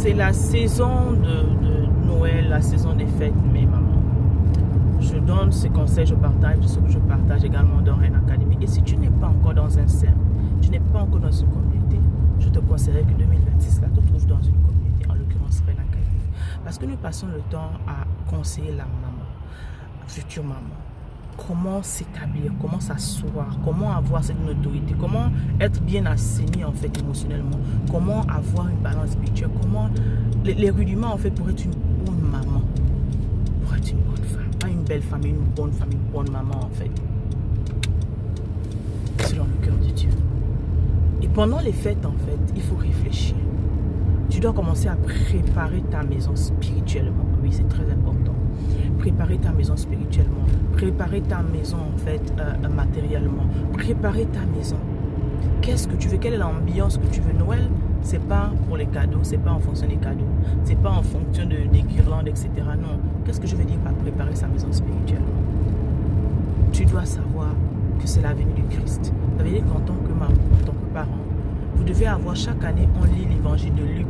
c'est la saison de Noël, la saison des fêtes, mes mamans. Je donne ces conseils, je partage ce que je partage également dans Reine Academy. Et si tu n'es pas encore dans un cercle, tu n'es pas encore dans une communauté, je te conseillerais que 2026 là, te trouves dans une communauté, en l'occurrence Reine Academy. Parce que nous passons le temps à conseiller la maman, future maman. Comment s'établir, comment s'asseoir, comment avoir cette autorité, comment être bien assaini en fait émotionnellement, comment avoir une balance spirituelle, comment les rudiments en fait pour être une bonne maman, pour être une bonne femme, pas une belle femme, une bonne maman en fait, selon le cœur de Dieu. Et pendant les fêtes en fait, il faut réfléchir. Tu dois commencer à préparer ta maison spirituellement. Oui, c'est très important. Préparer ta maison spirituellement. Préparer ta maison en fait matériellement. Préparer ta maison. Qu'est-ce que tu veux? Quelle est l'ambiance que tu veux? Noël, c'est pas pour les cadeaux, c'est pas en fonction des cadeaux, c'est pas en fonction des guirlandes, etc. Non. Qu'est-ce que je veux dire par préparer sa maison spirituellement? Tu dois savoir que c'est la venue du Christ. Ça veut dire qu'en tant que maman, en tant que parent, vous devez avoir chaque année, on lit l'évangile de Luc.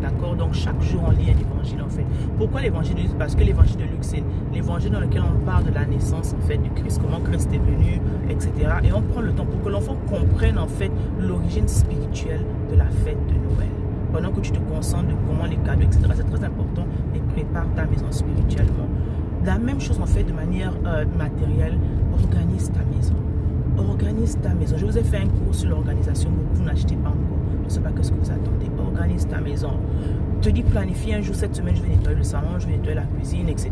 D'accord? Donc chaque jour, on lit un évangile en fait. Pourquoi l'évangile de Luc? Parce que l'évangile de Luc, c'est l'évangile dans lequel on parle de la naissance en fait du Christ, comment Christ est venu, etc. Et on prend le temps pour que l'enfant comprenne en fait l'origine spirituelle de la fête de Noël. Pendant que tu te concentres de comment les cadeaux, etc. C'est très important et prépare ta maison spirituellement. La même chose en fait de manière matérielle, organise ta maison. Organise ta maison. Je vous ai fait un cours sur l'organisation, beaucoup n'achetez pas encore. Je ne sais pas ce que vous attendez. Organise ta maison. Te dis planifie un jour, cette semaine je vais nettoyer le salon, je vais nettoyer la cuisine, etc.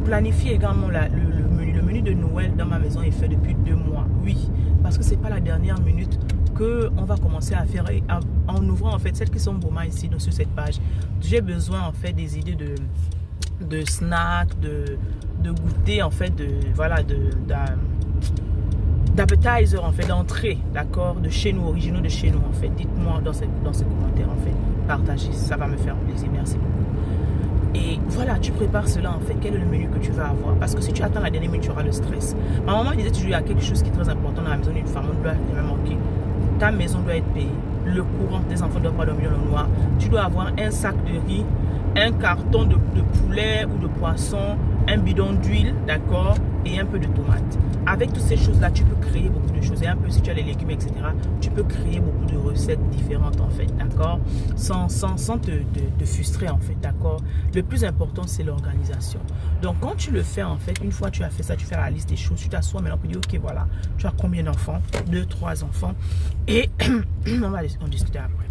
Planifie également le menu de Noël dans ma maison est fait depuis 2 mois. Oui, parce que ce n'est pas la dernière minute qu'on va commencer à faire en ouvrant en fait celles qui sont vraiment ici sur cette page. J'ai besoin en fait des idées de snacks, de goûter en fait, d'appetizer en fait, d'entrée, d'accord, de chez nous, originaux de chez nous en fait. Dites-moi dans ces commentaires en fait, partagez, ça va me faire plaisir, merci beaucoup. Et voilà, tu prépares cela en fait, quel est le menu que tu vas avoir, parce que si tu attends la dernière minute, tu auras le stress. Ma maman disait toujours, il y a quelque chose qui est très important dans la maison d'une femme, on doit jamais manquer. Ta maison doit être payée, le courant, tes enfants ne doivent pas dormir dans le noir, tu dois avoir un sac de riz, un carton de poulet ou de poisson, un bidon d'huile, d'accord, et un peu de tomates. Avec toutes ces choses-là, tu peux créer beaucoup de choses. Et un peu, si tu as les légumes, etc., tu peux créer beaucoup de recettes différentes, en fait, d'accord, sans te frustrer, en fait, d'accord. Le plus important, c'est l'organisation. Donc, quand tu le fais, en fait, une fois que tu as fait ça, tu fais la liste des choses, tu t'assois, maintenant, tu dis, ok, voilà, tu as combien d'enfants? 2, 3 enfants. Et on va en discuter après.